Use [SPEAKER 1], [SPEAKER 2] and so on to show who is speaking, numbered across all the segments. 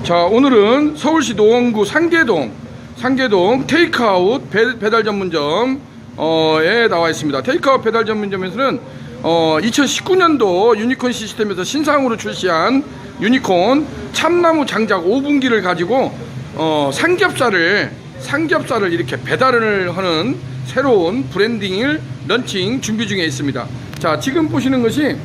[SPEAKER 1] 자, 오늘은 서울시 노원구 상계동 테이크아웃 배달 전문점에 나와 있습니다. 테이크아웃 배달 전문점에서는 2019년도 유니콘 시스템에서 신상으로 출시한 유니콘 참나무 장작 오븐기를 가지고 삼겹살을 이렇게 배달을 하는 새로운 브랜딩을 런칭 준비 중에 있습니다. 자, 지금 보시는 것이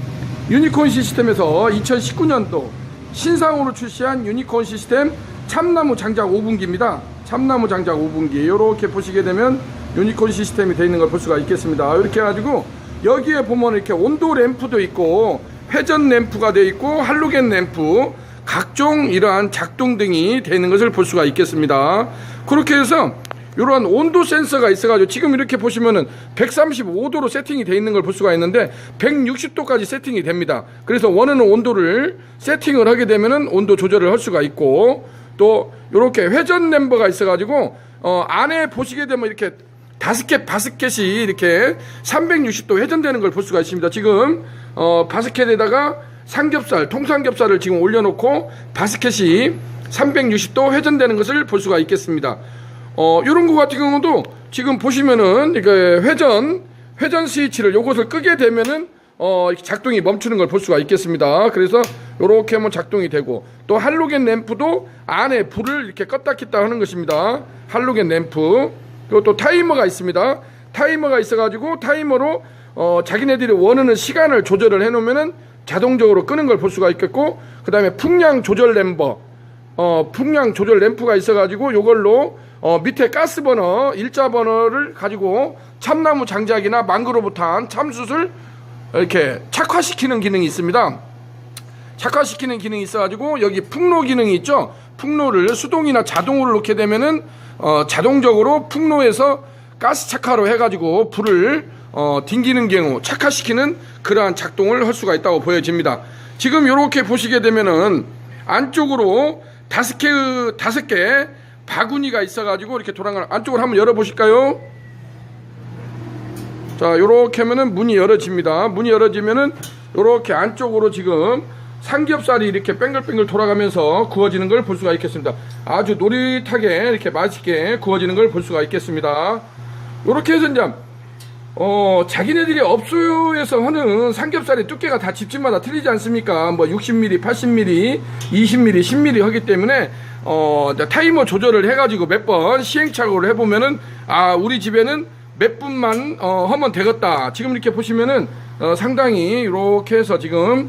[SPEAKER 1] 유니콘 시스템에서 2019년도 신상으로 출시한 유니콘 시스템 참나무 장작 오븐기입니다. 참나무 장작 오븐기, 이렇게 보시게 되면 유니콘 시스템이 되어 있는 걸 볼 수가 있겠습니다. 이렇게 해가지고 여기에 보면 이렇게 온도 램프도 있고 회전 램프가 되어 있고 할로겐 램프, 각종 이러한 작동 등이 되어 있는 것을 볼 수가 있겠습니다. 그렇게 해서 이러한 온도 센서가 있어가지고 지금 이렇게 보시면은 135도로 세팅이 되어 있는 걸 볼 수가 있는데 160도까지 세팅이 됩니다. 그래서 원하는 온도를 세팅을 하게 되면은 온도 조절을 할 수가 있고, 또 이렇게 회전 램버가 있어가지고 안에 보시게 되면 이렇게 바스켓이 이렇게 360도 회전되는 걸 볼 수가 있습니다. 지금 바스켓에다가 통삼겹살을 지금 올려놓고 바스켓이 360도 회전되는 것을 볼 수가 있겠습니다. 요런 거 같은 경우도 지금 보시면은 이게 회전 스위치를 요것을 끄게 되면은 작동이 멈추는 걸 볼 수가 있겠습니다. 그래서 요렇게 하면 작동이 되고, 또 할로겐 램프도 안에 불을 이렇게 껐다 켰다 하는 것입니다. 할로겐 램프. 그리고 또 타이머가 있습니다. 타이머가 있어가지고 타이머로 자기네들이 원하는 시간을 조절을 해놓으면은 자동적으로 끄는 걸 볼 수가 있겠고, 그 다음에 풍량 조절 램프가 있어가지고 요걸로 밑에 가스 버너, 일자 버너를 가지고 참나무 장작이나 망그로브탄, 참숯을 이렇게 착화시키는 기능이 있습니다. 착화시키는 기능이 있어가지고 여기 풍로 기능이 있죠. 풍로를 수동이나 자동으로 놓게 되면은 자동적으로 풍로에서 가스 착화로 해가지고 불을 튕기는 경우 착화시키는 그러한 작동을 할 수가 있다고 보여집니다. 지금 이렇게 보시게 되면은 안쪽으로 다섯 개 바구니가 있어가지고 이렇게 돌아가는, 안쪽으로 한번 열어보실까요? 자, 요렇게 하면은 문이 열어집니다. 문이 열어지면은 요렇게 안쪽으로 지금 삼겹살이 이렇게 뱅글뱅글 돌아가면서 구워지는 걸 볼 수가 있겠습니다. 아주 노릇하게 이렇게 맛있게 구워지는 걸 볼 수가 있겠습니다. 요렇게 해서 이제 자기네들이 업소에서 하는 삼겹살의 두께가 다 집집마다 틀리지 않습니까? 뭐 60mm, 80mm, 20mm, 10mm 하기 때문에 타이머 조절을 해가지고 몇 번 시행착오를 해보면은 우리 집에는 몇 분만 하면 되겠다. 지금 이렇게 보시면은 상당히 이렇게 해서 지금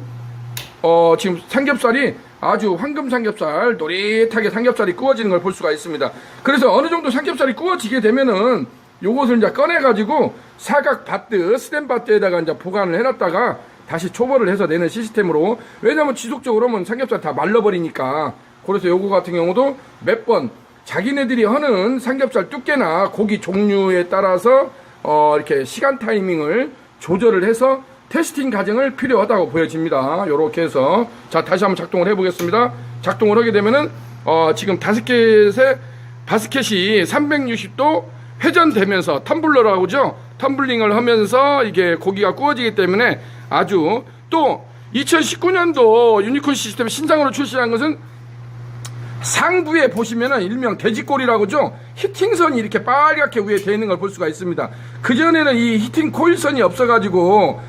[SPEAKER 1] 삼겹살이 아주 황금 삼겹살, 노릇하게 삼겹살이 구워지는 걸 볼 수가 있습니다. 그래서 어느 정도 삼겹살이 구워지게 되면은 요것을 이제 꺼내가지고 사각 바트, 스텐 바트에다가 이제 보관을 해놨다가 다시 초벌을 해서 내는 시스템으로, 왜냐면 지속적으로 하면 삼겹살 다 말라버리니까. 그래서 요거 같은 경우도 몇 번 자기네들이 하는 삼겹살 두께나 고기 종류에 따라서 이렇게 시간 타이밍을 조절을 해서 테스팅 과정을 필요하다고 보여집니다. 요렇게 해서, 자, 다시 한번 작동을 해보겠습니다. 작동을 하게 되면은 지금 5개의 바스켓이 360도 회전되면서 텀블러라고 하죠. 텀블링을 하면서 이게 고기가 구워지기 때문에 아주, 또 2019년도 유니콘 시스템 신상으로 출시한 것은 상부에 보시면은 일명 돼지꼬리라고 하죠. 히팅선이 이렇게 빨갛게 위에 되어 있는 걸 볼 수가 있습니다. 그전에는 이 히팅 코일선이 없어가지고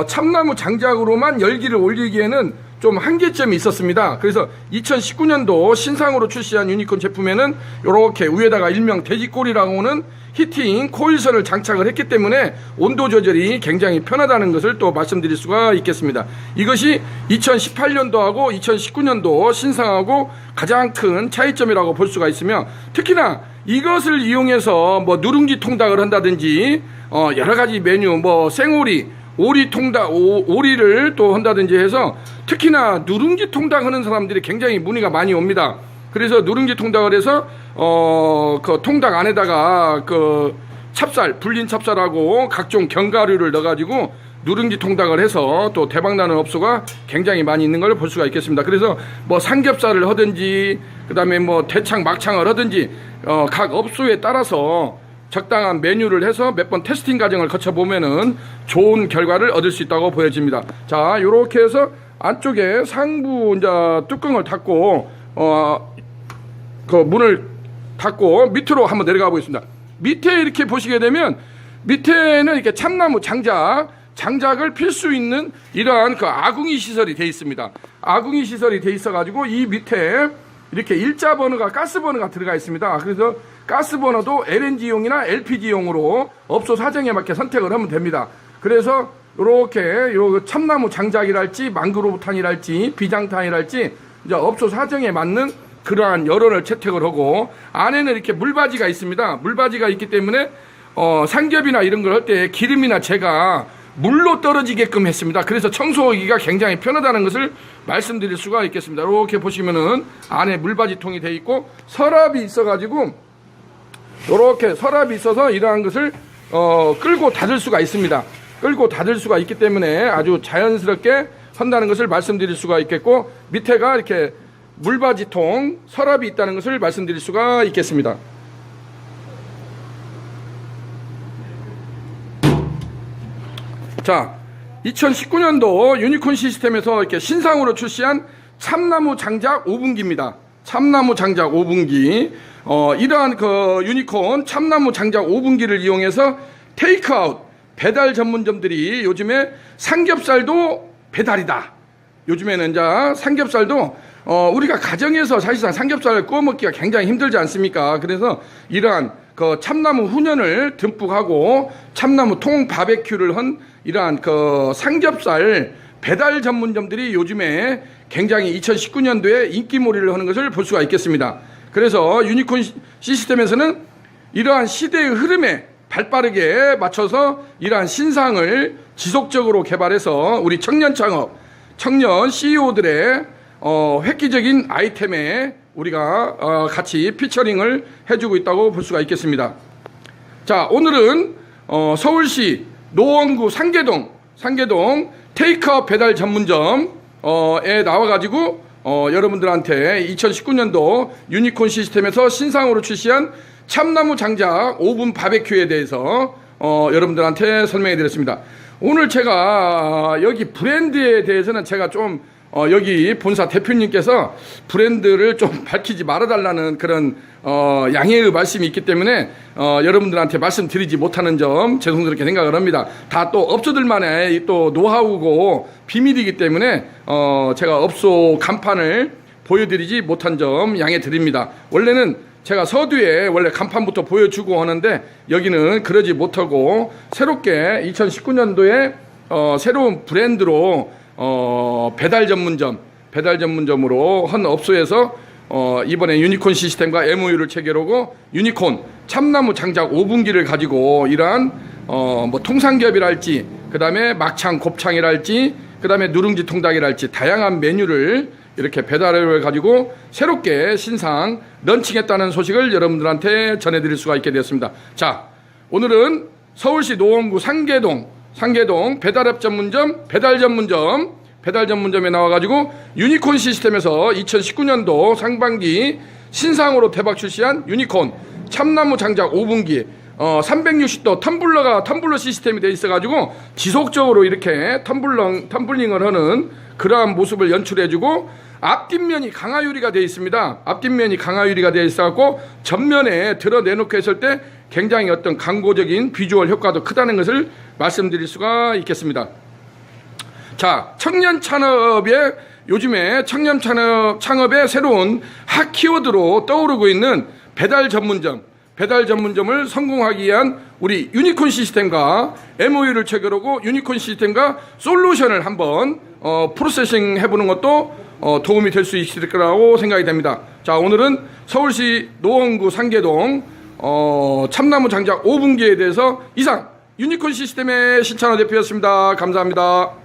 [SPEAKER 1] 참나무 장작으로만 열기를 올리기에는 좀 한계점이 있었습니다. 그래서 2019년도 신상으로 출시한 유니콘 제품에는 이렇게 위에다가 일명 돼지꼬리라고 하는 히팅 코일선을 장착을 했기 때문에 온도 조절이 굉장히 편하다는 것을 또 말씀드릴 수가 있겠습니다. 이것이 2018년도하고 2019년도 신상하고 가장 큰 차이점이라고 볼 수가 있으며, 특히나 이것을 이용해서 뭐 누룽지 통닭을 한다든지 여러 가지 메뉴, 뭐 생오리, 오리 통닭, 오리를 또 한다든지 해서 특히나 누룽지 통닭 하는 사람들이 굉장히 문의가 많이 옵니다. 그래서 누룽지 통닭을 해서 그 통닭 안에다가 그 찹쌀, 불린 찹쌀하고 각종 견과류를 넣어가지고 누룽지 통닭을 해서 또 대박나는 업소가 굉장히 많이 있는 걸 볼 수가 있겠습니다. 그래서 뭐 삼겹살을 하든지 그 다음에 뭐 대창 막창을 하든지 각 업소에 따라서 적당한 메뉴를 해서 몇 번 테스팅 과정을 거쳐보면은 좋은 결과를 얻을 수 있다고 보여집니다. 자, 요렇게 해서 안쪽에 상부 이제 뚜껑을 닫고 그 문을 닫고 밑으로 한번 내려가 보겠습니다. 밑에 이렇게 보시게 되면 밑에는 이렇게 참나무 장작을 필 수 있는 이러한 그 아궁이 시설이 되어 있습니다. 아궁이 시설이 되어 있어 가지고 이 밑에 이렇게 일자 버너가 가스 버너가 들어가 있습니다. 그래서 가스 버너도 LNG용이나 LPG용으로 업소 사정에 맞게 선택을 하면 됩니다. 그래서 이렇게 요 참나무 장작이랄지 망그로브탄이랄지 비장탄이랄지 이제 업소 사정에 맞는 그러한 여론을 채택을 하고, 안에는 이렇게 물바지가 있습니다. 물바지가 있기 때문에 삼겹이나 이런 걸 할 때 기름이나 재가 물로 떨어지게끔 했습니다. 그래서 청소하기가 굉장히 편하다는 것을 말씀드릴 수가 있겠습니다. 이렇게 보시면은 안에 물바지통이 되어 있고 서랍이 있어가지고 이렇게 서랍이 있어서 이러한 것을 끌고 닫을 수가 있습니다. 끌고 닫을 수가 있기 때문에 아주 자연스럽게 한다는 것을 말씀드릴 수가 있겠고, 밑에가 이렇게 물바지통 서랍이 있다는 것을 말씀드릴 수가 있겠습니다. 자, 2019년도 유니콘 시스템에서 이렇게 신상으로 출시한 참나무 장작 오븐기입니다. 참나무 장작 오븐기. 이러한 그 유니콘 참나무 장작 오븐기를 이용해서 테이크아웃 배달 전문점들이 요즘에 삼겹살도 배달이다. 요즘에는 이제 삼겹살도 우리가 가정에서 사실상 삼겹살을 구워 먹기가 굉장히 힘들지 않습니까? 그래서 이러한 그 참나무 훈연을 듬뿍 하고 참나무 통 바베큐를 한 이러한 그 삼겹살 배달 전문점들이 요즘에 굉장히 2019년도에 인기몰이를 하는 것을 볼 수가 있겠습니다. 그래서 유니콘 시스템에서는 이러한 시대의 흐름에 발빠르게 맞춰서 이러한 신상을 지속적으로 개발해서 우리 청년 CEO들의 획기적인 아이템에 우리가 같이 피처링을 해주고 있다고 볼 수가 있겠습니다. 자, 오늘은 서울시 노원구 상계동 테이크아웃 배달 전문점에 나와가지고 여러분들한테 2019년도 유니콘 시스템에서 신상으로 출시한 참나무 장작 오븐 바베큐에 대해서 여러분들한테 설명해 드렸습니다. 오늘 제가 여기 브랜드에 대해서는 제가 좀 여기 본사 대표님께서 브랜드를 좀 밝히지 말아달라는 그런 양해의 말씀이 있기 때문에 여러분들한테 말씀드리지 못하는 점 죄송스럽게 생각을 합니다. 다 또 업소들만의 또 노하우고 비밀이기 때문에 제가 업소 간판을 보여드리지 못한 점 양해 드립니다. 원래는 제가 서두에 원래 간판부터 보여주고 하는데 여기는 그러지 못하고 새롭게 2019년도에 새로운 브랜드로 배달 전문점으로 한 업소에서 이번에 유니콘 시스템과 MOU를 체결하고 유니콘 참나무 장작 오븐기를 가지고 이러한 뭐 통삼겹이랄지 그다음에 막창 곱창이랄지 그다음에 누룽지 통닭이랄지 다양한 메뉴를 이렇게 배달을 가지고 새롭게 신상 런칭했다는 소식을 여러분들한테 전해드릴 수가 있게 되었습니다. 자, 오늘은 서울시 노원구 상계동 배달 전문점에 나와가지고 유니콘 시스템에서 2019년도 상반기 신상으로 대박 출시한 유니콘 참나무 장작 오븐기 360도 텀블러 시스템이 되어 있어가지고 지속적으로 이렇게 텀블링을 하는 그러한 모습을 연출해주고 앞뒷면이 강화유리가 되어 있습니다. 앞뒷면이 강화유리가 되어 있어갖고 전면에 드러내놓고 했을 때 굉장히 어떤 광고적인 비주얼 효과도 크다는 것을 말씀드릴 수가 있겠습니다. 자, 요즘에 청년 창업의 새로운 핫 키워드로 떠오르고 있는 배달 전문점을 성공하기 위한 우리 유니콘 시스템과 MOU를 체결하고 유니콘 시스템과 솔루션을 한번 프로세싱 해보는 것도 도움이 될 수 있을 거라고 생각이 됩니다. 자, 오늘은 서울시 노원구 상계동 참나무 장작 오븐기에 대해서 이상 유니콘 시스템의 신찬호 대표였습니다. 감사합니다.